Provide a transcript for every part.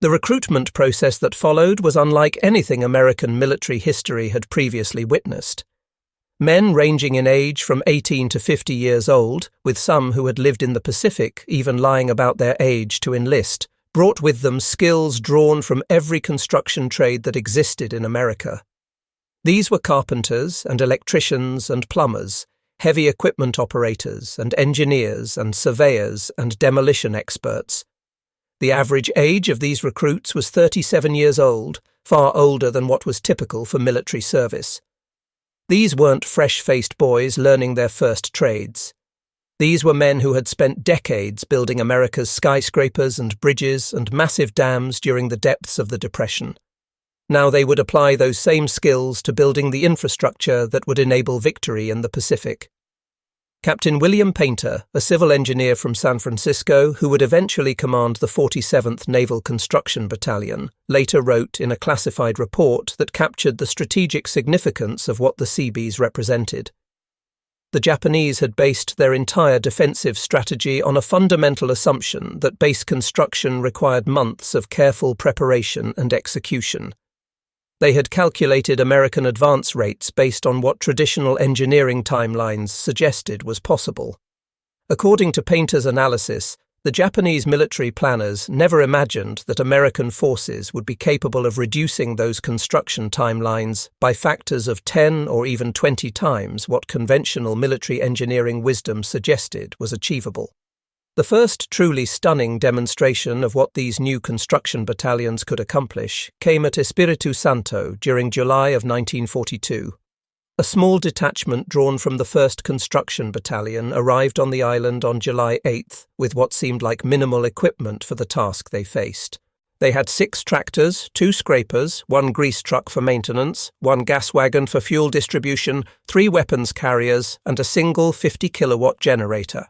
The recruitment process that followed was unlike anything American military history had previously witnessed. Men ranging in age from 18 to 50 years old, with some who had lived in the Pacific even lying about their age to enlist, brought with them skills drawn from every construction trade that existed in America. These were carpenters and electricians and plumbers, heavy equipment operators and engineers and surveyors and demolition experts. The average age of these recruits was 37 years old, far older than what was typical for military service. These weren't fresh-faced boys learning their first trades. These were men who had spent decades building America's skyscrapers and bridges and massive dams during the depths of the Depression. Now they would apply those same skills to building the infrastructure that would enable victory in the Pacific. Captain William Painter, a civil engineer from San Francisco who would eventually command the 47th Naval Construction Battalion, later wrote in a classified report that captured the strategic significance of what the Seabees represented. The Japanese had based their entire defensive strategy on a fundamental assumption that base construction required months of careful preparation and execution. They had calculated American advance rates based on what traditional engineering timelines suggested was possible. According to Painter's analysis, the Japanese military planners never imagined that American forces would be capable of reducing those construction timelines by factors of 10 or even 20 times what conventional military engineering wisdom suggested was achievable. The first truly stunning demonstration of what these new construction battalions could accomplish came at Espiritu Santo during July of 1942. A small detachment drawn from the 1st Construction Battalion arrived on the island on July 8th with what seemed like minimal equipment for the task they faced. They had 6 tractors, 2 scrapers, 1 grease truck for maintenance, 1 gas wagon for fuel distribution, 3 weapons carriers, and a single 50-kilowatt generator.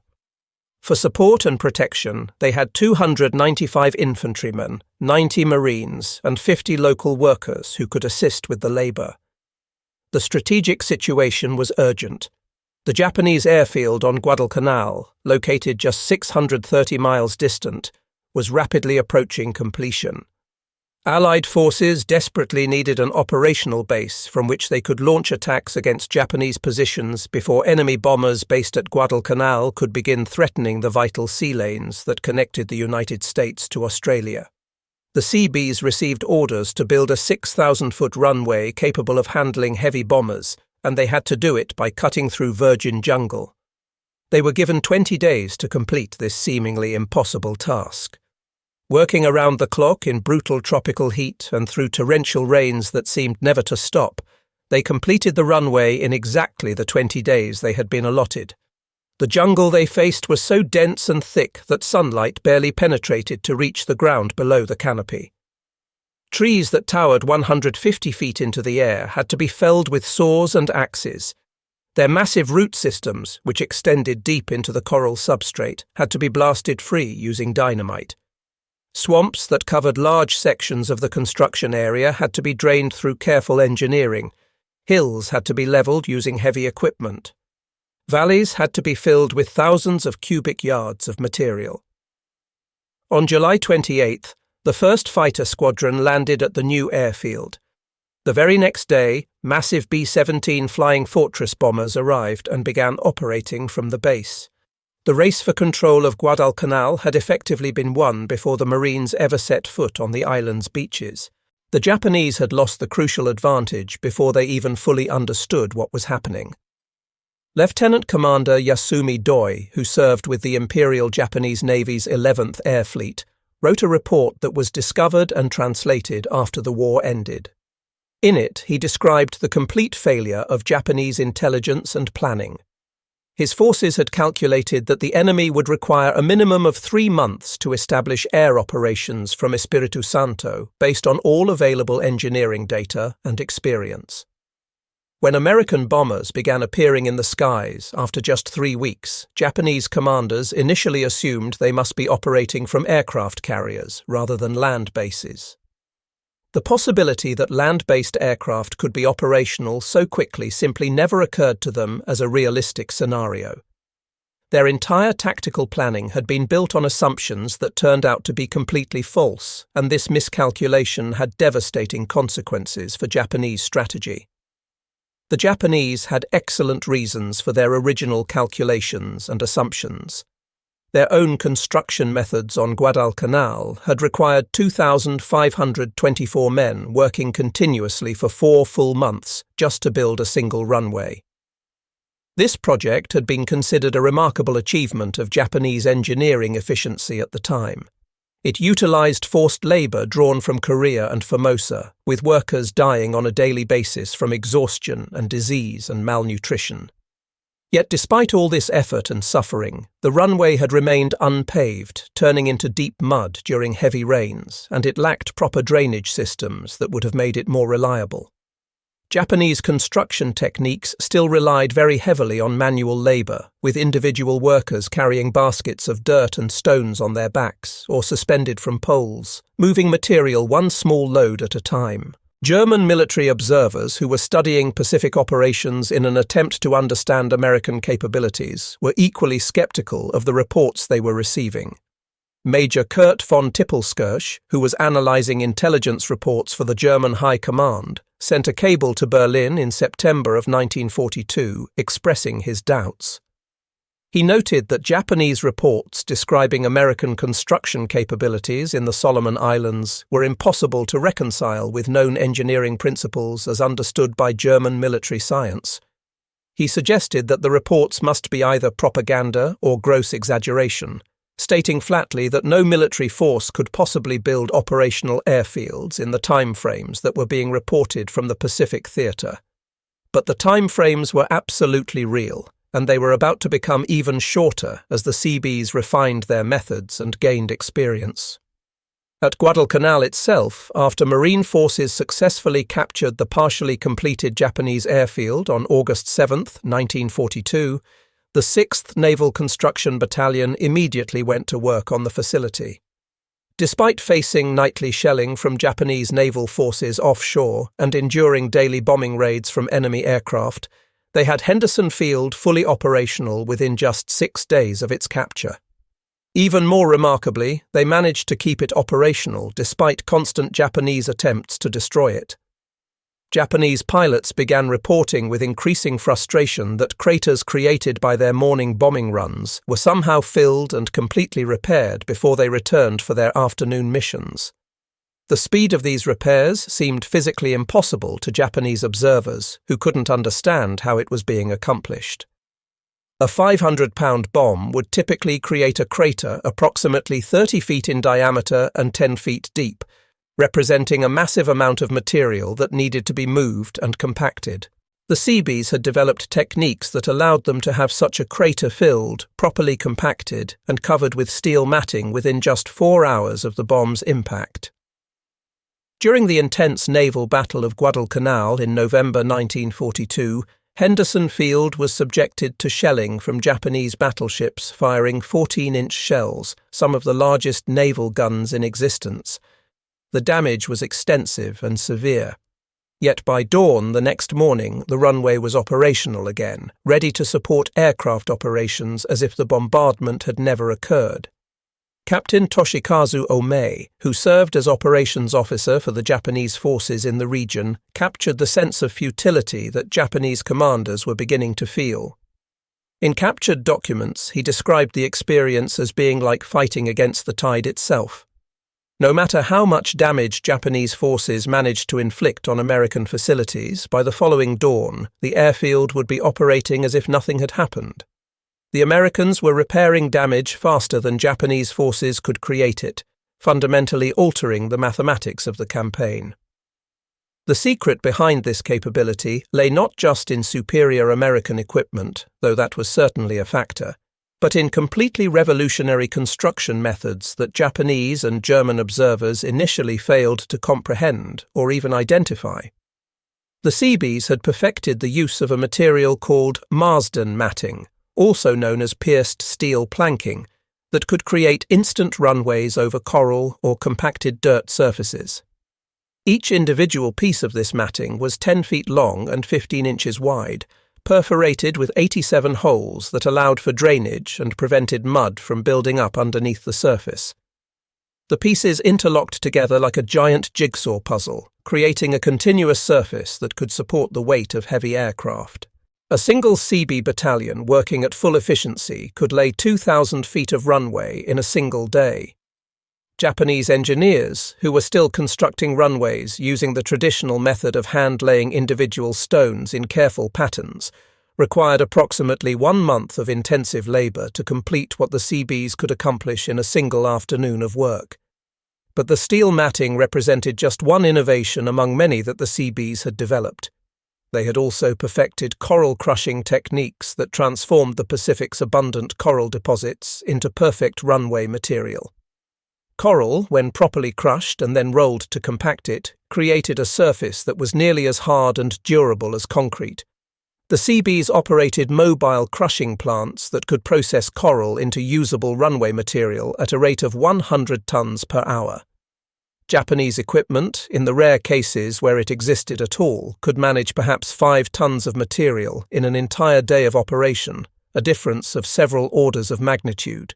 For support and protection, they had 295 infantrymen, 90 Marines, and 50 local workers who could assist with the labor. The strategic situation was urgent. The Japanese airfield on Guadalcanal, located just 630 miles distant, was rapidly approaching completion. Allied forces desperately needed an operational base from which they could launch attacks against Japanese positions before enemy bombers based at Guadalcanal could begin threatening the vital sea lanes that connected the United States to Australia. The Seabees received orders to build a 6,000-foot runway capable of handling heavy bombers, and they had to do it by cutting through virgin jungle. They were given 20 days to complete this seemingly impossible task. Working around the clock in brutal tropical heat and through torrential rains that seemed never to stop, they completed the runway in exactly the 20 days they had been allotted. The jungle they faced was so dense and thick that sunlight barely penetrated to reach the ground below the canopy. Trees that towered 150 feet into the air had to be felled with saws and axes. Their massive root systems, which extended deep into the coral substrate, had to be blasted free using dynamite. Swamps that covered large sections of the construction area had to be drained through careful engineering. Hills had to be leveled using heavy equipment. Valleys had to be filled with thousands of cubic yards of material. On July 28th, the 1st Fighter Squadron landed at the new airfield. The very next day, massive B-29 Flying Fortress bombers arrived and began operating from the base. The race for control of Guadalcanal had effectively been won before the Marines ever set foot on the island's beaches. The Japanese had lost the crucial advantage before they even fully understood what was happening. Lieutenant Commander Yasumi Doi, who served with the Imperial Japanese Navy's 11th Air Fleet, wrote a report that was discovered and translated after the war ended. In it, he described the complete failure of Japanese intelligence and planning. His forces had calculated that the enemy would require a minimum of 3 months to establish air operations from Espiritu Santo based on all available engineering data and experience. When American bombers began appearing in the skies after just 3 weeks, Japanese commanders initially assumed they must be operating from aircraft carriers rather than land bases. The possibility that land-based aircraft could be operational so quickly simply never occurred to them as a realistic scenario. Their entire tactical planning had been built on assumptions that turned out to be completely false, and this miscalculation had devastating consequences for Japanese strategy. The Japanese had excellent reasons for their original calculations and assumptions. Their own construction methods on Guadalcanal had required 2,524 men working continuously for 4 full months just to build a single runway. This project had been considered a remarkable achievement of Japanese engineering efficiency at the time. It utilized forced labor drawn from Korea and Formosa, with workers dying on a daily basis from exhaustion and disease and malnutrition. Yet despite all this effort and suffering, the runway had remained unpaved, turning into deep mud during heavy rains, and it lacked proper drainage systems that would have made it more reliable. Japanese construction techniques still relied very heavily on manual labor, with individual workers carrying baskets of dirt and stones on their backs or suspended from poles, moving material one small load at a time. German military observers who were studying Pacific operations in an attempt to understand American capabilities were equally skeptical of the reports they were receiving. Major Kurt von Tippelskirch, who was analyzing intelligence reports for the German High Command, sent a cable to Berlin in September of 1942 expressing his doubts. He noted that Japanese reports describing American construction capabilities in the Solomon Islands were impossible to reconcile with known engineering principles as understood by German military science. He suggested that the reports must be either propaganda or gross exaggeration, stating flatly that no military force could possibly build operational airfields in the time frames that were being reported from the Pacific theater. But the time frames were absolutely real, and they were about to become even shorter as the Seabees refined their methods and gained experience. At Guadalcanal itself, after Marine forces successfully captured the partially completed Japanese airfield on August 7, 1942, the 6th Naval Construction Battalion immediately went to work on the facility. Despite facing nightly shelling from Japanese naval forces offshore and enduring daily bombing raids from enemy aircraft, they had Henderson Field fully operational within just 6 days of its capture. Even more remarkably, they managed to keep it operational despite constant Japanese attempts to destroy it. Japanese pilots began reporting with increasing frustration that craters created by their morning bombing runs were somehow filled and completely repaired before they returned for their afternoon missions. The speed of these repairs seemed physically impossible to Japanese observers who couldn't understand how it was being accomplished. A 500-pound bomb would typically create a crater approximately 30 feet in diameter and 10 feet deep, representing a massive amount of material that needed to be moved and compacted. The Seabees had developed techniques that allowed them to have such a crater filled, properly compacted, and covered with steel matting within just 4 hours of the bomb's impact. During the intense naval battle of Guadalcanal in November 1942, Henderson Field was subjected to shelling from Japanese battleships firing 14-inch shells, some of the largest naval guns in existence. The damage was extensive and severe. Yet by dawn the next morning, the runway was operational again, ready to support aircraft operations as if the bombardment had never occurred. Captain Toshikazu Omei, who served as operations officer for the Japanese forces in the region, captured the sense of futility that Japanese commanders were beginning to feel. In captured documents, he described the experience as being like fighting against the tide itself. No matter how much damage Japanese forces managed to inflict on American facilities, by the following dawn, the airfield would be operating as if nothing had happened. The Americans were repairing damage faster than Japanese forces could create it, fundamentally altering the mathematics of the campaign. The secret behind this capability lay not just in superior American equipment, though that was certainly a factor, but in completely revolutionary construction methods that Japanese and German observers initially failed to comprehend or even identify. The Seabees had perfected the use of a material called Marsden matting, also known as pierced steel planking, that could create instant runways over coral or compacted dirt surfaces. Each individual piece of this matting was 10 feet long and 15 inches wide, perforated with 87 holes that allowed for drainage and prevented mud from building up underneath the surface. The pieces interlocked together like a giant jigsaw puzzle, creating a continuous surface that could support the weight of heavy aircraft. A single Seabee battalion working at full efficiency could lay 2,000 feet of runway in a single day. Japanese engineers, who were still constructing runways using the traditional method of hand-laying individual stones in careful patterns, required approximately 1 month of intensive labour to complete what the Seabees could accomplish in a single afternoon of work. But the steel matting represented just one innovation among many that the Seabees had developed. They had also perfected coral crushing techniques that transformed the Pacific's abundant coral deposits into perfect runway material. Coral, when properly crushed and then rolled to compact it, created a surface that was nearly as hard and durable as concrete. The Seabees operated mobile crushing plants that could process coral into usable runway material at a rate of 100 tons per hour. Japanese equipment, in the rare cases where it existed at all, could manage perhaps 5 tons of material in an entire day of operation, a difference of several orders of magnitude.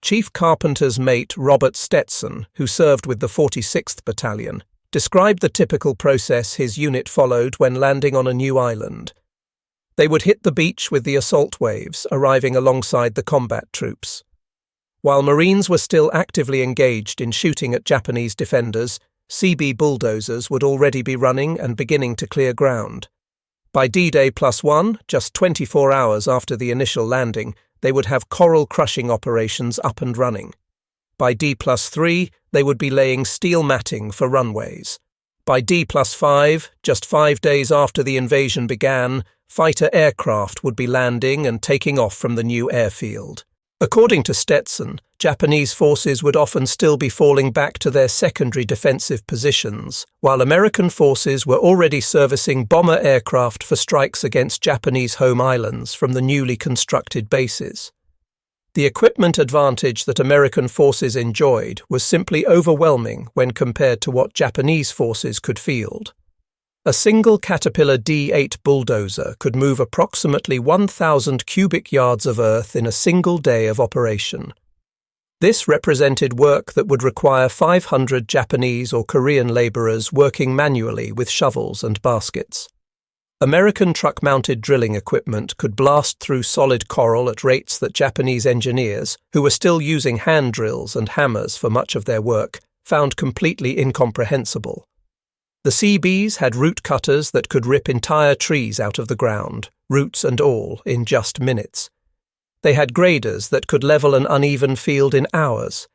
Chief Carpenter's mate Robert Stetson, who served with the 46th Battalion, described the typical process his unit followed when landing on a new island. They would hit the beach with the assault waves, arriving alongside the combat troops. While Marines were still actively engaged in shooting at Japanese defenders, Seabee bulldozers would already be running and beginning to clear ground. By D-Day +1, just 24 hours after the initial landing, they would have coral crushing operations up and running. By D+3, they would be laying steel matting for runways. By D+5, just 5 days after the invasion began, fighter aircraft would be landing and taking off from the new airfield. According to Stetson, Japanese forces would often still be falling back to their secondary defensive positions, while American forces were already servicing bomber aircraft for strikes against Japanese home islands from the newly constructed bases. The equipment advantage that American forces enjoyed was simply overwhelming when compared to what Japanese forces could field. A single Caterpillar D8 bulldozer could move approximately 1,000 cubic yards of earth in a single day of operation. This represented work that would require 500 Japanese or Korean labourers working manually with shovels and baskets. American truck-mounted drilling equipment could blast through solid coral at rates that Japanese engineers, who were still using hand drills and hammers for much of their work, found completely incomprehensible. The Seabees had root cutters that could rip entire trees out of the ground, roots and all, in just minutes. They had graders that could level an uneven field in hours.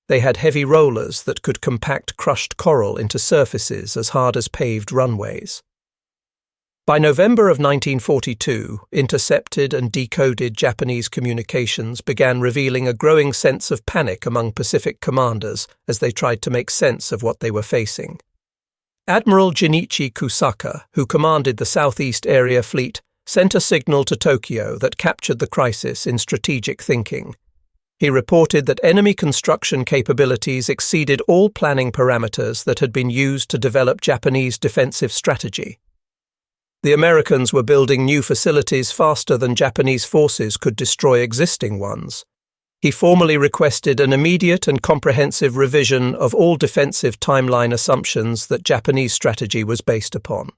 They had heavy rollers that could compact crushed coral into surfaces as hard as paved runways. By November of 1942, intercepted and decoded Japanese communications began revealing a growing sense of panic among Pacific commanders as they tried to make sense of what they were facing. Admiral Junichi Kusaka, who commanded the Southeast Area Fleet, sent a signal to Tokyo that captured the crisis in strategic thinking. He reported that enemy construction capabilities exceeded all planning parameters that had been used to develop Japanese defensive strategy. The Americans were building new facilities faster than Japanese forces could destroy existing ones. He formally requested an immediate and comprehensive revision of all defensive timeline assumptions that Japanese strategy was based upon.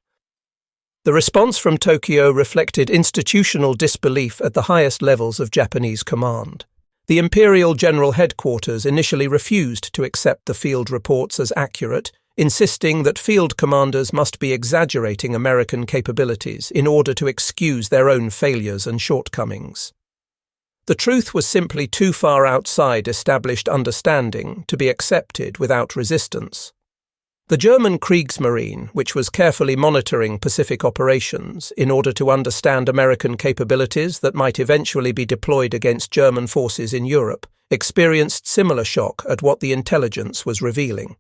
The response from Tokyo reflected institutional disbelief at the highest levels of Japanese command. The Imperial General Headquarters initially refused to accept the field reports as accurate, insisting that field commanders must be exaggerating American capabilities in order to excuse their own failures and shortcomings. The truth was simply too far outside established understanding to be accepted without resistance. The German Kriegsmarine, which was carefully monitoring Pacific operations in order to understand American capabilities that might eventually be deployed against German forces in Europe, experienced similar shock at what the intelligence was revealing.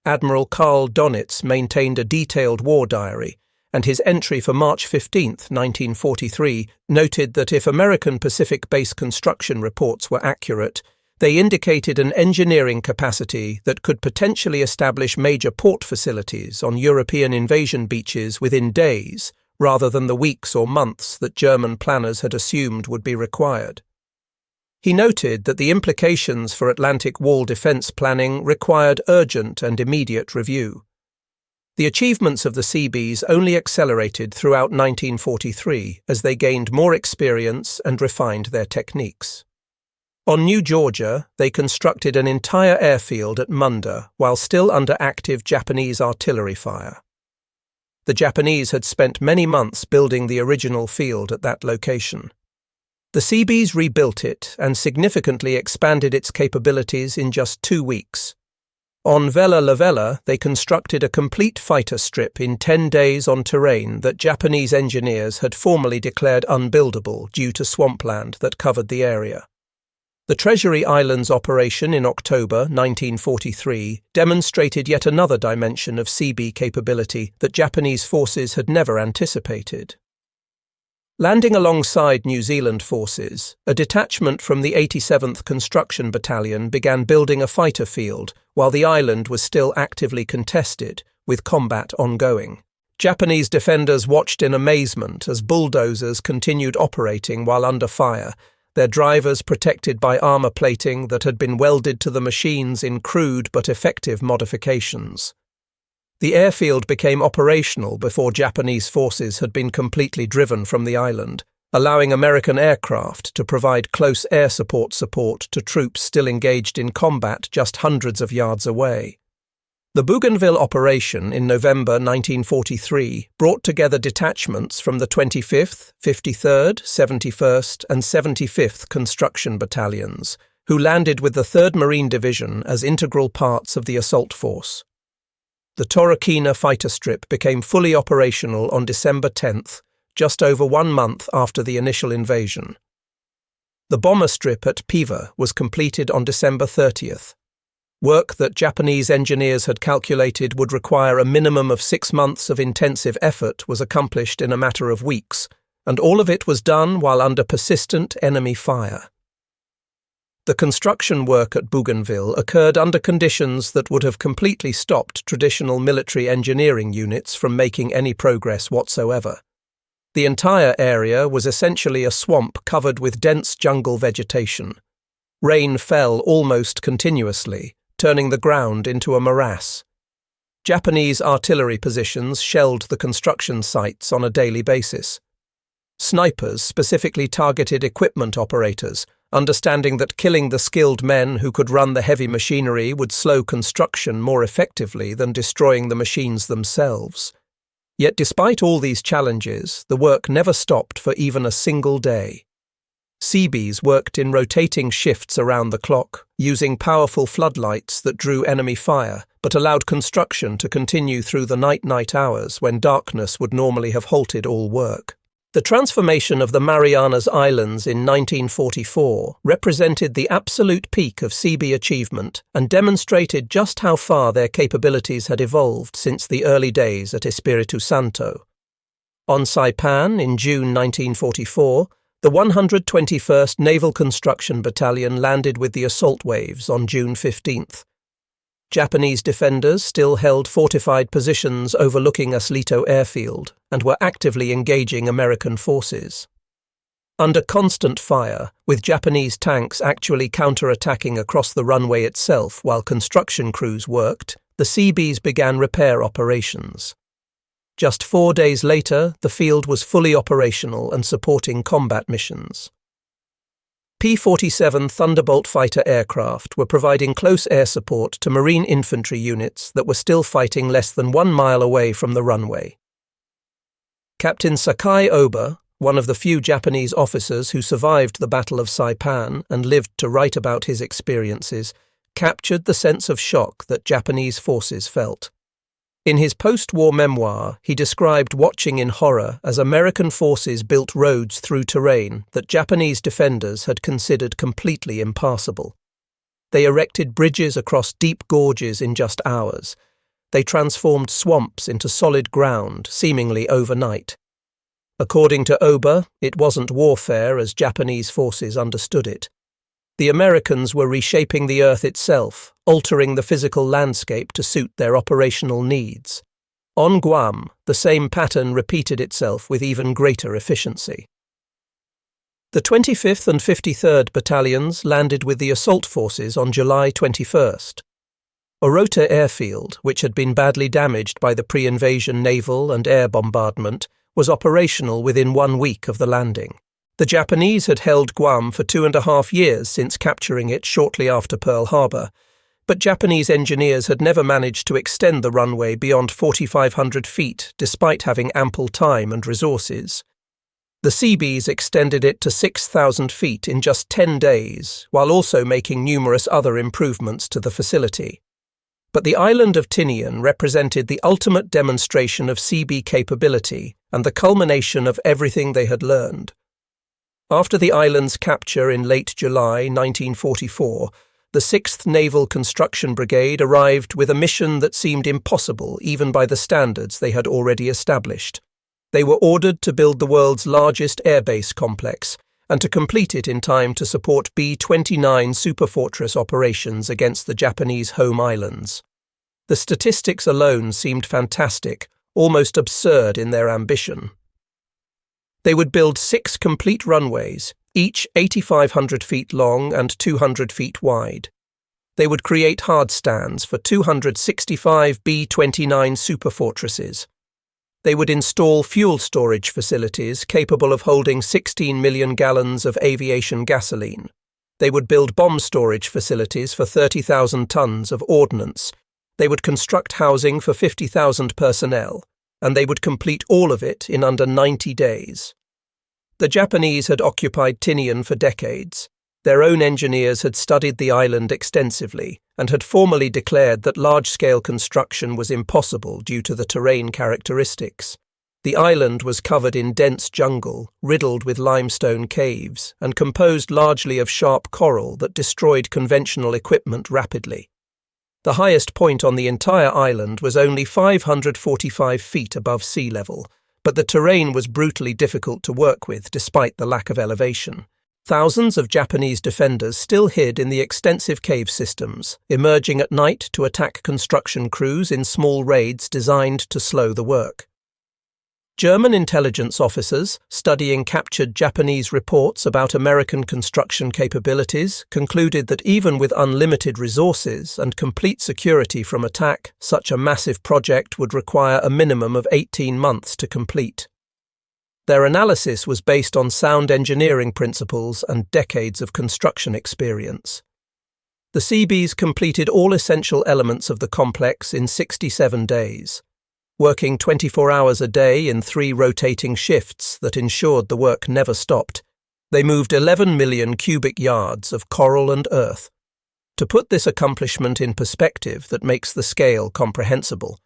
Admiral Karl Donitz maintained a detailed war diary, and his entry for March 15, 1943, noted that if American Pacific base construction reports were accurate, they indicated an engineering capacity that could potentially establish major port facilities on European invasion beaches within days, rather than the weeks or months that German planners had assumed would be required. He noted that the implications for Atlantic Wall defense planning required urgent and immediate review. The achievements of the Seabees only accelerated throughout 1943 as they gained more experience and refined their techniques. On New Georgia, they constructed an entire airfield at Munda while still under active Japanese artillery fire. The Japanese had spent many months building the original field at that location. The Seabees rebuilt it and significantly expanded its capabilities in just 2 weeks. On Vella La Vella, they constructed a complete fighter strip in 10 days on terrain that Japanese engineers had formally declared unbuildable due to swampland that covered the area. The Treasury Islands operation in October 1943 demonstrated yet another dimension of Seabee capability that Japanese forces had never anticipated. Landing alongside New Zealand forces, a detachment from the 87th Construction Battalion began building a fighter field while the island was still actively contested, with combat ongoing. Japanese defenders watched in amazement as bulldozers continued operating while under fire, their drivers protected by armor plating that had been welded to the machines in crude but effective modifications. The airfield became operational before Japanese forces had been completely driven from the island, allowing American aircraft to provide close air support to troops still engaged in combat just hundreds of yards away. The Bougainville operation in November 1943 brought together detachments from the 25th, 53rd, 71st and 75th Construction Battalions, who landed with the 3rd Marine Division as integral parts of the assault force. The Torokina fighter strip became fully operational on December 10th, just over 1 month after the initial invasion. The bomber strip at Piva was completed on December 30th. Work that Japanese engineers had calculated would require a minimum of 6 months of intensive effort was accomplished in a matter of weeks, and all of it was done while under persistent enemy fire. The construction work at Bougainville occurred under conditions that would have completely stopped traditional military engineering units from making any progress whatsoever. The entire area was essentially a swamp covered with dense jungle vegetation. Rain fell almost continuously, turning the ground into a morass. Japanese artillery positions shelled the construction sites on a daily basis. Snipers specifically targeted equipment operators, understanding that killing the skilled men who could run the heavy machinery would slow construction more effectively than destroying the machines themselves. Yet despite all these challenges, the work never stopped for even a single day. Seabees worked in rotating shifts around the clock, using powerful floodlights that drew enemy fire, but allowed construction to continue through the night hours when darkness would normally have halted all work. The transformation of the Marianas Islands in 1944 represented the absolute peak of Seabee achievement and demonstrated just how far their capabilities had evolved since the early days at Espiritu Santo. On Saipan in June 1944, the 121st Naval Construction Battalion landed with the assault waves on June 15th. Japanese defenders still held fortified positions overlooking Aslito airfield and were actively engaging American forces. Under constant fire, with Japanese tanks actually counter-attacking across the runway itself while construction crews worked, the Seabees began repair operations. Just 4 days later, the field was fully operational and supporting combat missions. P-47 Thunderbolt fighter aircraft were providing close air support to Marine infantry units that were still fighting less than 1 mile away from the runway. Captain Sakai Oba, one of the few Japanese officers who survived the Battle of Saipan and lived to write about his experiences, captured the sense of shock that Japanese forces felt. In his post-war memoir, he described watching in horror as American forces built roads through terrain that Japanese defenders had considered completely impassable. They erected bridges across deep gorges in just hours. They transformed swamps into solid ground, seemingly overnight. According to Oba, it wasn't warfare as Japanese forces understood it. The Americans were reshaping the earth itself, altering the physical landscape to suit their operational needs. On Guam, the same pattern repeated itself with even greater efficiency. The 25th and 53rd Battalions landed with the assault forces on July 21st. Orota Airfield, which had been badly damaged by the pre-invasion naval and air bombardment, was operational within 1 week of the landing. The Japanese had held Guam for 2.5 years since capturing it shortly after Pearl Harbor, but Japanese engineers had never managed to extend the runway beyond 4,500 feet despite having ample time and resources. The Seabees extended it to 6,000 feet in just 10 days, while also making numerous other improvements to the facility. But the island of Tinian represented the ultimate demonstration of Seabee capability and the culmination of everything they had learned. After the island's capture in late July 1944, the 6th Naval Construction Brigade arrived with a mission that seemed impossible even by the standards they had already established. They were ordered to build the world's largest airbase complex and to complete it in time to support B-29 superfortress operations against the Japanese home islands. The statistics alone seemed fantastic, almost absurd in their ambition. They would build 6 complete runways, each 8,500 feet long and 200 feet wide. They would create hardstands for 265 B-29 superfortresses. They would install fuel storage facilities capable of holding 16 million gallons of aviation gasoline. They would build bomb storage facilities for 30,000 tons of ordnance. They would construct housing for 50,000 personnel, and they would complete all of it in under 90 days. The Japanese had occupied Tinian for decades. Their own engineers had studied the island extensively and had formally declared that large-scale construction was impossible due to the terrain characteristics. The island was covered in dense jungle, riddled with limestone caves, and composed largely of sharp coral that destroyed conventional equipment rapidly. The highest point on the entire island was only 545 feet above sea level, but the terrain was brutally difficult to work with despite the lack of elevation. Thousands of Japanese defenders still hid in the extensive cave systems, emerging at night to attack construction crews in small raids designed to slow the work. German intelligence officers, studying captured Japanese reports about American construction capabilities, concluded that even with unlimited resources and complete security from attack, such a massive project would require a minimum of 18 months to complete. Their analysis was based on sound engineering principles and decades of construction experience. The Seabees completed all essential elements of the complex in 67 days, working 24 hours a day in 3 rotating shifts that ensured the work never stopped. They moved 11 million cubic yards of coral and earth. To put this accomplishment in perspective that makes the scale comprehensible,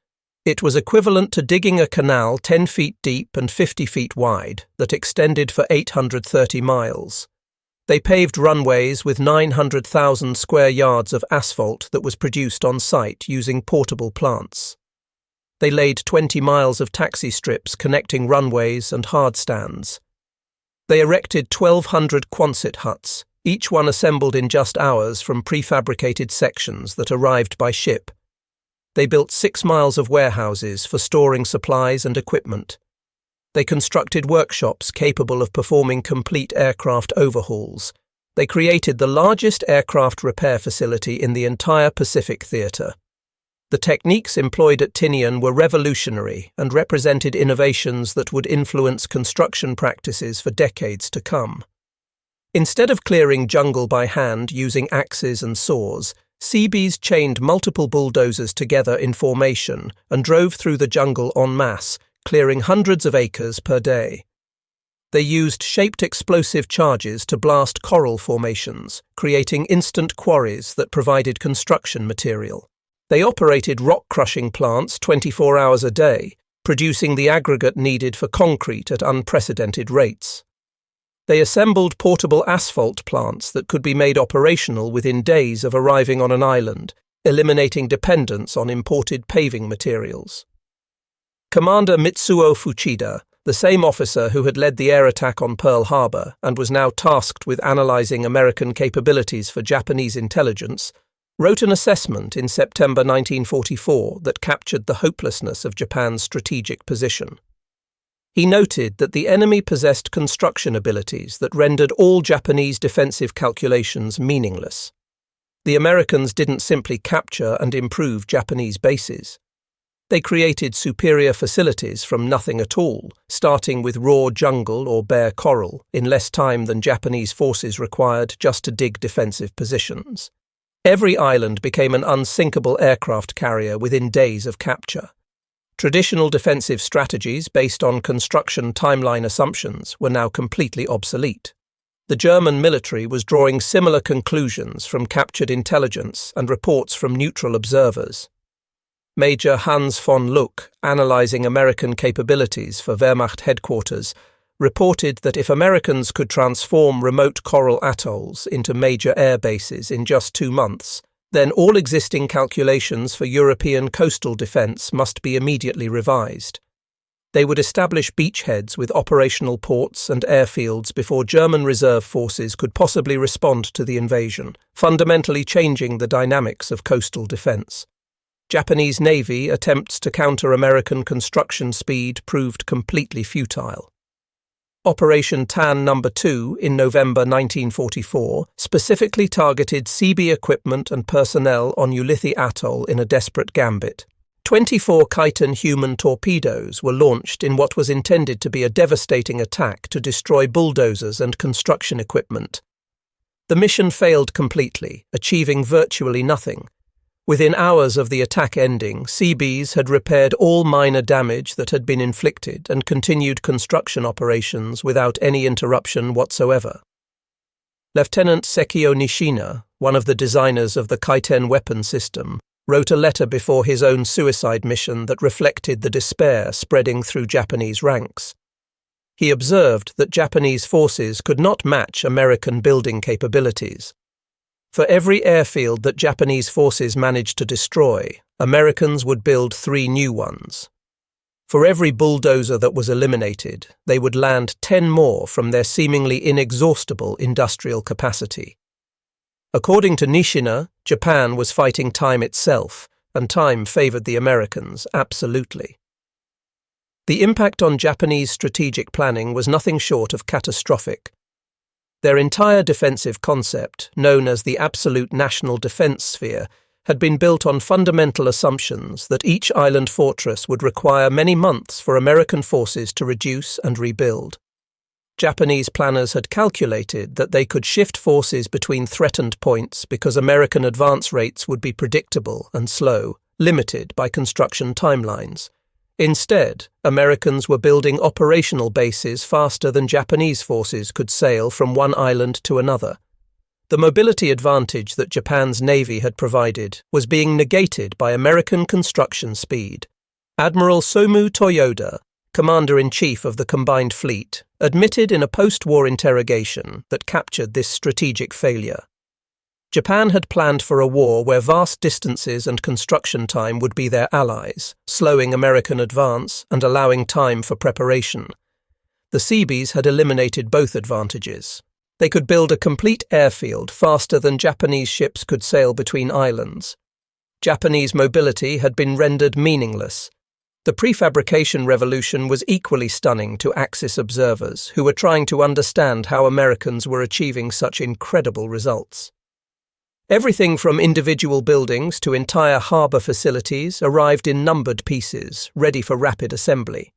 it was equivalent to digging a canal 10 feet deep and 50 feet wide that extended for 830 miles. They paved runways with 900,000 square yards of asphalt that was produced on site using portable plants. They laid 20 miles of taxi strips connecting runways and hardstands. They erected 1,200 Quonset huts, each one assembled in just hours from prefabricated sections that arrived by ship. They built 6 miles of warehouses for storing supplies and equipment. They constructed workshops capable of performing complete aircraft overhauls. They created the largest aircraft repair facility in the entire Pacific Theater. The techniques employed at Tinian were revolutionary and represented innovations that would influence construction practices for decades to come. Instead of clearing jungle by hand using axes and saws, Seabees chained multiple bulldozers together in formation and drove through the jungle en masse, clearing hundreds of acres per day. They used shaped explosive charges to blast coral formations, creating instant quarries that provided construction material. They operated rock-crushing plants 24 hours a day, producing the aggregate needed for concrete at unprecedented rates. They assembled portable asphalt plants that could be made operational within days of arriving on an island, eliminating dependence on imported paving materials. Commander Mitsuo Fuchida, the same officer who had led the air attack on Pearl Harbor and was now tasked with analyzing American capabilities for Japanese intelligence, wrote an assessment in September 1944 that captured the hopelessness of Japan's strategic position. He noted that the enemy possessed construction abilities that rendered all Japanese defensive calculations meaningless. The Americans didn't simply capture and improve Japanese bases. They created superior facilities from nothing at all, starting with raw jungle or bare coral in less time than Japanese forces required just to dig defensive positions. Every island became an unsinkable aircraft carrier within days of capture. Traditional defensive strategies based on construction timeline assumptions were now completely obsolete. The German military was drawing similar conclusions from captured intelligence and reports from neutral observers. Major Hans von Luck, analyzing American capabilities for Wehrmacht headquarters, reported that if Americans could transform remote coral atolls into major air bases in just 2 months, then all existing calculations for European coastal defense must be immediately revised. They would establish beachheads with operational ports and airfields before German reserve forces could possibly respond to the invasion, fundamentally changing the dynamics of coastal defense. Japanese Navy attempts to counter American construction speed proved completely futile. Operation Tan No. 2 in November 1944 specifically targeted Seabee equipment and personnel on Ulithi Atoll in a desperate gambit. 24 Kaiten human torpedoes were launched in what was intended to be a devastating attack to destroy bulldozers and construction equipment. The mission failed completely, achieving virtually nothing. Within hours of the attack ending, Seabees had repaired all minor damage that had been inflicted and continued construction operations without any interruption whatsoever. Lieutenant Sekio Nishina, one of the designers of the Kaiten weapon system, wrote a letter before his own suicide mission that reflected the despair spreading through Japanese ranks. He observed that Japanese forces could not match American building capabilities. For every airfield that Japanese forces managed to destroy, Americans would build 3 new ones. For every bulldozer that was eliminated, they would land 10 more from their seemingly inexhaustible industrial capacity. According to Nishina, Japan was fighting time itself, and time favored the Americans absolutely. The impact on Japanese strategic planning was nothing short of catastrophic. Their entire defensive concept, known as the absolute national defense sphere, had been built on fundamental assumptions that each island fortress would require many months for American forces to reduce and rebuild. Japanese planners had calculated that they could shift forces between threatened points because American advance rates would be predictable and slow, limited by construction timelines. Instead, Americans were building operational bases faster than Japanese forces could sail from one island to another. The mobility advantage that Japan's navy had provided was being negated by American construction speed. Admiral Somu Toyoda, Commander-in-Chief of the Combined Fleet, admitted in a post-war interrogation that captured this strategic failure. Japan had planned for a war where vast distances and construction time would be their allies, slowing American advance and allowing time for preparation. The Seabees had eliminated both advantages. They could build a complete airfield faster than Japanese ships could sail between islands. Japanese mobility had been rendered meaningless. The prefabrication revolution was equally stunning to Axis observers who were trying to understand how Americans were achieving such incredible results. Everything from individual buildings to entire harbour facilities arrived in numbered pieces, ready for rapid assembly.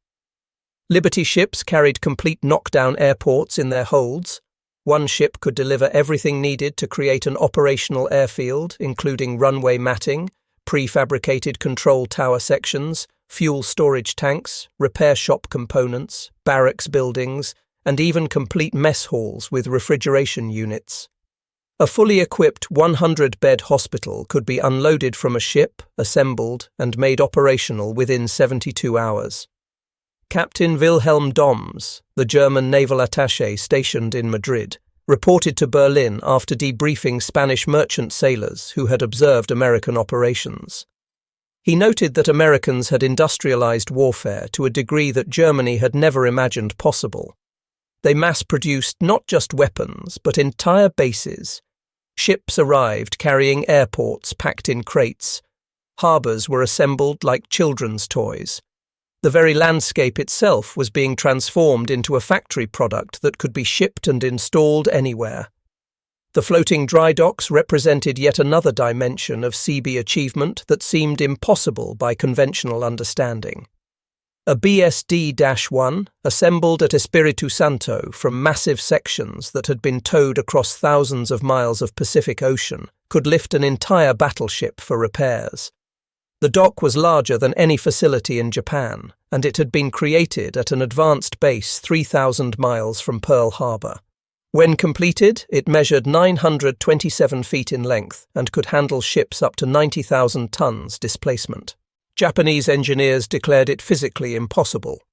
Liberty ships carried complete knockdown airports in their holds. One ship could deliver everything needed to create an operational airfield, including runway matting, prefabricated control tower sections, fuel storage tanks, repair shop components, barracks buildings, and even complete mess halls with refrigeration units. A fully equipped 100-bed hospital could be unloaded from a ship, assembled, and made operational within 72 hours. Captain Wilhelm Doms, the German naval attaché stationed in Madrid, reported to Berlin after debriefing Spanish merchant sailors who had observed American operations. He noted that Americans had industrialized warfare to a degree that Germany had never imagined possible. They mass-produced not just weapons, but entire bases. Ships arrived carrying airports packed in crates. Harbours were assembled like children's toys. The very landscape itself was being transformed into a factory product that could be shipped and installed anywhere. The floating dry docks represented yet another dimension of Seabee achievement that seemed impossible by conventional understanding. A BSD-1, assembled at Espiritu Santo from massive sections that had been towed across thousands of miles of Pacific Ocean, could lift an entire battleship for repairs. The dock was larger than any facility in Japan, and it had been created at an advanced base 3,000 miles from Pearl Harbor. When completed, it measured 927 feet in length and could handle ships up to 90,000 tons displacement. Japanese engineers declared it physically impossible.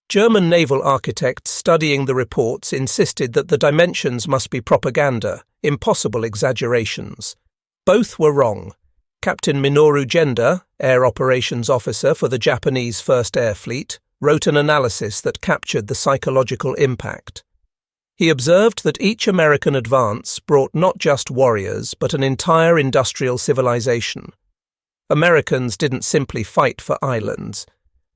German naval architects studying the reports insisted that the dimensions must be propaganda, impossible exaggerations. Both were wrong. Captain Minoru Genda, Air Operations Officer for the Japanese First Air Fleet, wrote an analysis that captured the psychological impact. He observed that each American advance brought not just warriors but an entire industrial civilization. Americans didn't simply fight for islands.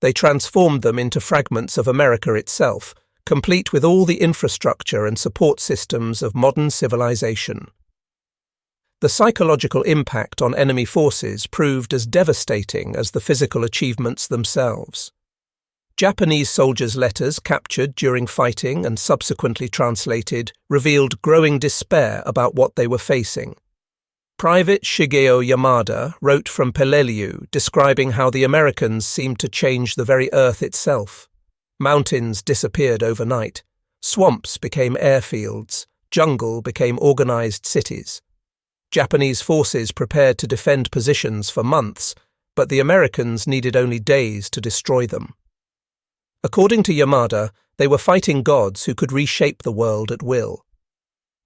They transformed them into fragments of America itself, complete with all the infrastructure and support systems of modern civilization. The psychological impact on enemy forces proved as devastating as the physical achievements themselves. Japanese soldiers' letters captured during fighting and subsequently translated revealed growing despair about what they were facing. Private Shigeo Yamada wrote from Peleliu describing how the Americans seemed to change the very earth itself. Mountains disappeared overnight. Swamps became airfields. Jungle became organized cities. Japanese forces prepared to defend positions for months, but the Americans needed only days to destroy them. According to Yamada, they were fighting gods who could reshape the world at will.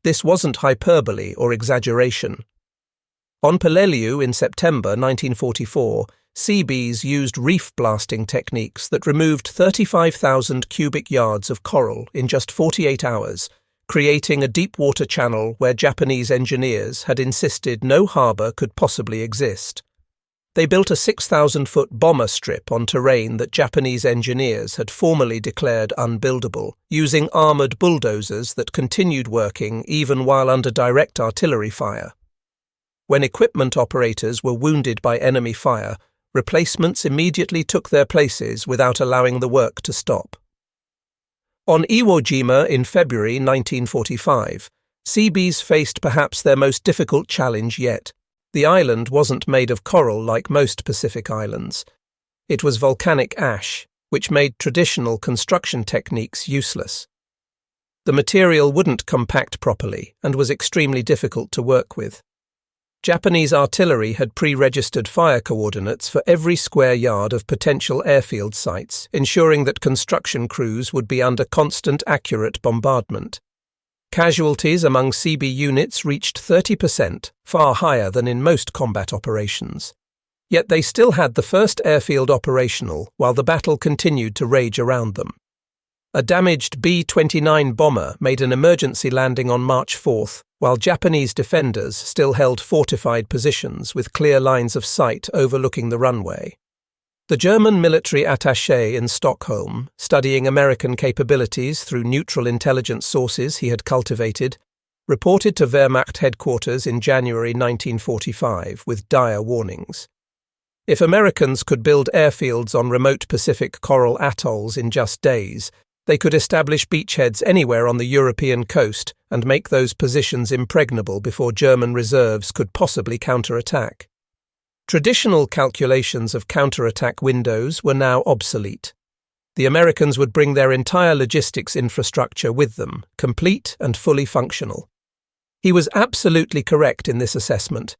This wasn't hyperbole or exaggeration. On Peleliu in September 1944, Seabees used reef blasting techniques that removed 35,000 cubic yards of coral in just 48 hours, creating a deep-water channel where Japanese engineers had insisted no harbour could possibly exist. They built a 6,000-foot bomber strip on terrain that Japanese engineers had formally declared unbuildable, using armoured bulldozers that continued working even while under direct artillery fire. When equipment operators were wounded by enemy fire, replacements immediately took their places without allowing the work to stop. On Iwo Jima in February 1945, Seabees faced perhaps their most difficult challenge yet. The island wasn't made of coral like most Pacific islands. It was volcanic ash, which made traditional construction techniques useless. The material wouldn't compact properly and was extremely difficult to work with. Japanese artillery had pre-registered fire coordinates for every square yard of potential airfield sites, ensuring that construction crews would be under constant, accurate bombardment. Casualties among Seabee units reached 30%, far higher than in most combat operations. Yet they still had the first airfield operational while the battle continued to rage around them. A damaged B-29 bomber made an emergency landing on March 4th, while Japanese defenders still held fortified positions with clear lines of sight overlooking the runway. The German military attaché in Stockholm, studying American capabilities through neutral intelligence sources he had cultivated, reported to Wehrmacht headquarters in January 1945 with dire warnings. If Americans could build airfields on remote Pacific coral atolls in just days, they could establish beachheads anywhere on the European coast and make those positions impregnable before German reserves could possibly counterattack. Traditional calculations of counterattack windows were now obsolete. The Americans would bring their entire logistics infrastructure with them, complete and fully functional. He was absolutely correct in this assessment.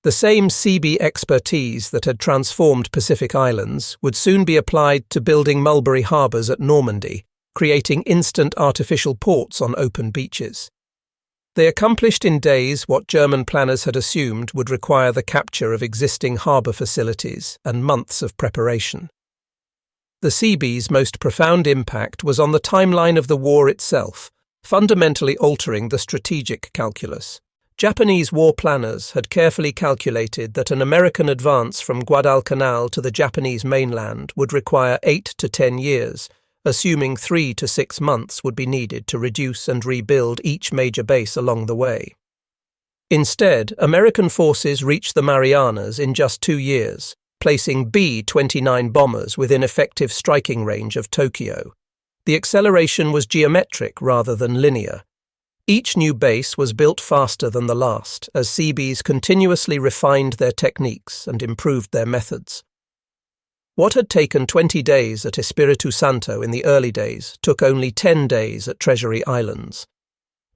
The same Seabee expertise that had transformed Pacific Islands would soon be applied to building mulberry harbours at Normandy, creating instant artificial ports on open beaches. They accomplished in days what German planners had assumed would require the capture of existing harbour facilities and months of preparation. The Seabees' most profound impact was on the timeline of the war itself, fundamentally altering the strategic calculus. Japanese war planners had carefully calculated that an American advance from Guadalcanal to the Japanese mainland would require 8 to 10 years, assuming 3 to 6 months would be needed to reduce and rebuild each major base along the way. Instead, American forces reached the Marianas in just 2 years, placing B-29 bombers within effective striking range of Tokyo. The acceleration was geometric rather than linear. Each new base was built faster than the last, as Seabees continuously refined their techniques and improved their methods. What had taken 20 days at Espiritu Santo in the early days took only 10 days at Treasury Islands.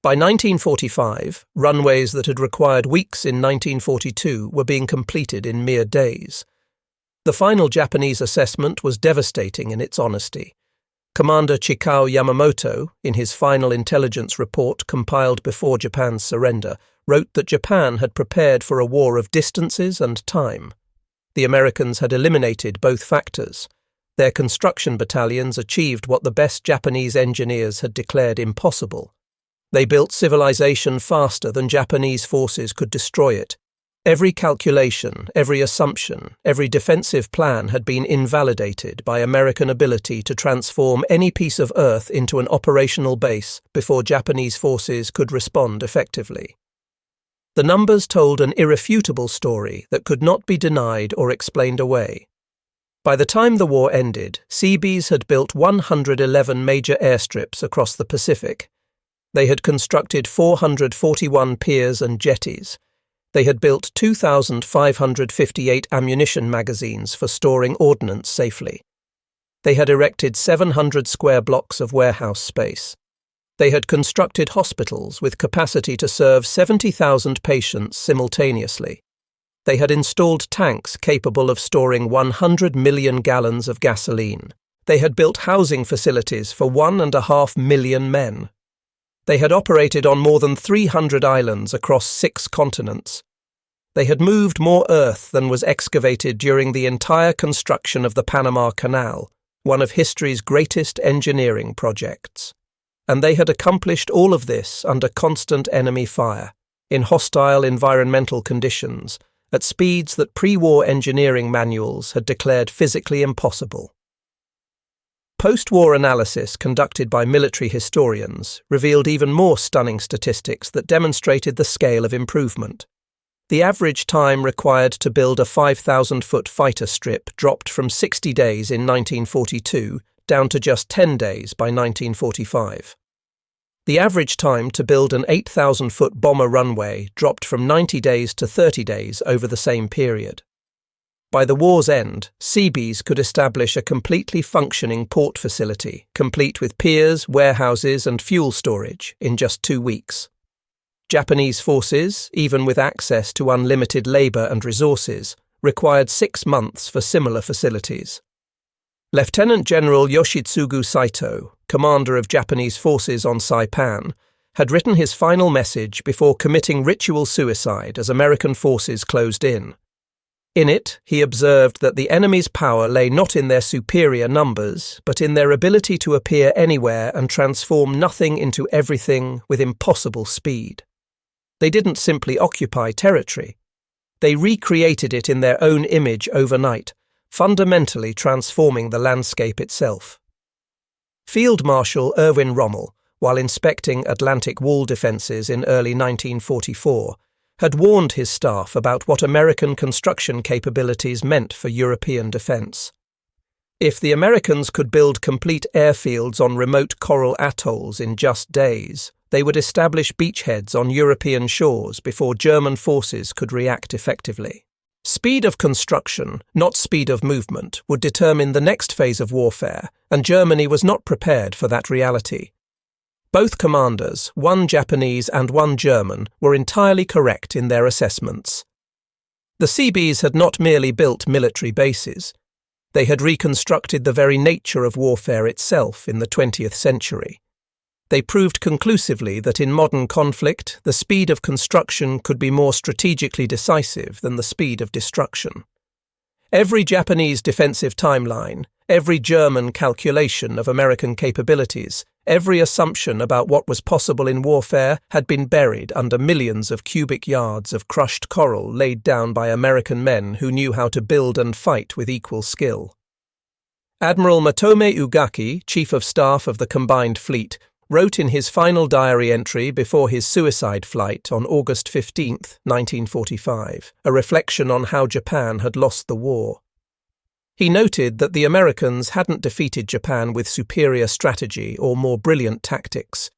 By 1945, runways that had required weeks in 1942 were being completed in mere days. The final Japanese assessment was devastating in its honesty. Commander Chikao Yamamoto, in his final intelligence report compiled before Japan's surrender, wrote that Japan had prepared for a war of distances and time. The Americans had eliminated both factors. Their construction battalions achieved what the best Japanese engineers had declared impossible. They built civilization faster than Japanese forces could destroy it. Every calculation, every assumption, every defensive plan had been invalidated by American ability to transform any piece of earth into an operational base before Japanese forces could respond effectively. The numbers told an irrefutable story that could not be denied or explained away. By the time the war ended, Seabees had built 111 major airstrips across the Pacific. They had constructed 441 piers and jetties. They had built 2,558 ammunition magazines for storing ordnance safely. They had erected 700 square blocks of warehouse space. They had constructed hospitals with capacity to serve 70,000 patients simultaneously. They had installed tanks capable of storing 100 million gallons of gasoline. They had built housing facilities for 1.5 million men. They had operated on more than 300 islands across 6 continents. They had moved more earth than was excavated during the entire construction of the Panama Canal, one of history's greatest engineering projects. And they had accomplished all of this under constant enemy fire, in hostile environmental conditions, at speeds that pre-war engineering manuals had declared physically impossible. Post-war analysis conducted by military historians revealed even more stunning statistics that demonstrated the scale of improvement. The average time required to build a 5,000-foot fighter strip dropped from 60 days in 1942 down to just 10 days by 1945. The average time to build an 8,000-foot bomber runway dropped from 90 days to 30 days over the same period. By the war's end, Seabees could establish a completely functioning port facility, complete with piers, warehouses, and fuel storage, in just 2 weeks. Japanese forces, even with access to unlimited labour and resources, required 6 months for similar facilities. Lieutenant General Yoshitsugu Saito, commander of Japanese forces on Saipan, had written his final message before committing ritual suicide as American forces closed in. In it, he observed that the enemy's power lay not in their superior numbers, but in their ability to appear anywhere and transform nothing into everything with impossible speed. They didn't simply occupy territory. They recreated it in their own image overnight, fundamentally transforming the landscape itself. Field Marshal Erwin Rommel, while inspecting Atlantic wall defences in early 1944, had warned his staff about what American construction capabilities meant for European defence. If the Americans could build complete airfields on remote coral atolls in just days, they would establish beachheads on European shores before German forces could react effectively. Speed of construction, not speed of movement, would determine the next phase of warfare, and Germany was not prepared for that reality. Both commanders, one Japanese and one German, were entirely correct in their assessments. The Seabees had not merely built military bases. They had reconstructed the very nature of warfare itself in the 20th century. They proved conclusively that in modern conflict, the speed of construction could be more strategically decisive than the speed of destruction. Every Japanese defensive timeline, every German calculation of American capabilities, Every assumption about what was possible in warfare had been buried under millions of cubic yards of crushed coral laid down by American men who knew how to build and fight with equal skill. Admiral Matome Ugaki, Chief of Staff of the Combined Fleet, wrote in his final diary entry before his suicide flight on August 15, 1945, a reflection on how Japan had lost the war. He noted that the Americans hadn't defeated Japan with superior strategy or more brilliant tactics.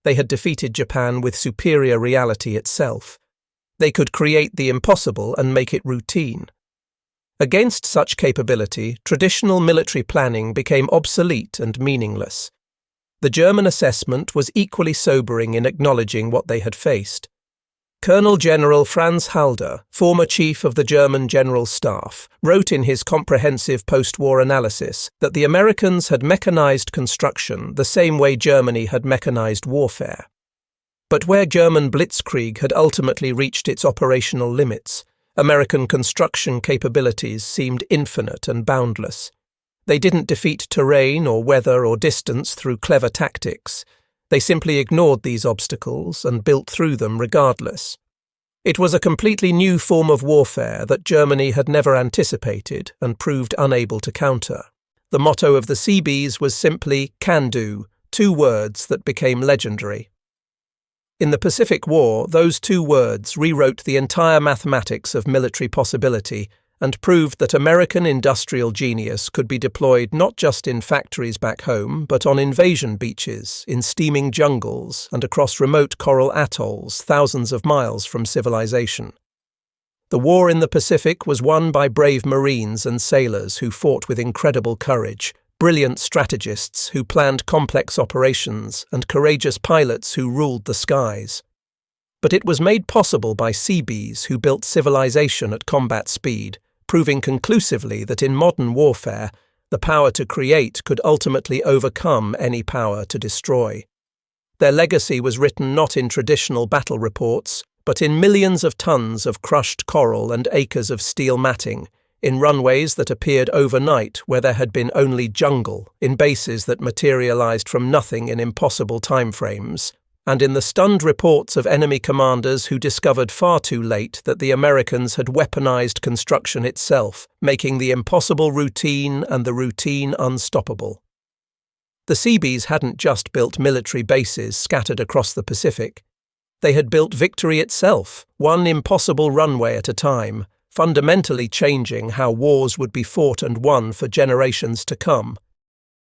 They had defeated Japan with superior reality itself. They could create the impossible and make it routine. Against such capability, traditional military planning became obsolete and meaningless. The German assessment was equally sobering in acknowledging what they had faced. Colonel General Franz Halder, former chief of the German General Staff, wrote in his comprehensive post-war analysis that the Americans had mechanized construction the same way Germany had mechanized warfare. But where German blitzkrieg had ultimately reached its operational limits, American construction capabilities seemed infinite and boundless. They didn't defeat terrain or weather or distance through clever tactics. They simply ignored these obstacles and built through them regardless. It was a completely new form of warfare that Germany had never anticipated and proved unable to counter. The motto of the Seabees was simply "can do," 2 words that became legendary. In the Pacific War, those 2 words rewrote the entire mathematics of military possibility and proved that American industrial genius could be deployed not just in factories back home, but on invasion beaches, in steaming jungles, and across remote coral atolls thousands of miles from civilization. The war in the Pacific was won by brave Marines and sailors who fought with incredible courage, brilliant strategists who planned complex operations, and courageous pilots who ruled the skies. But it was made possible by Seabees who built civilization at combat speed, proving conclusively that in modern warfare, the power to create could ultimately overcome any power to destroy. Their legacy was written not in traditional battle reports, but in millions of tons of crushed coral and acres of steel matting, in runways that appeared overnight where there had been only jungle, in bases that materialized from nothing in impossible timeframes, and in the stunned reports of enemy commanders who discovered far too late that the Americans had weaponized construction itself, making the impossible routine and the routine unstoppable. The Seabees hadn't just built military bases scattered across the Pacific. They had built victory itself, one impossible runway at a time, fundamentally changing how wars would be fought and won for generations to come.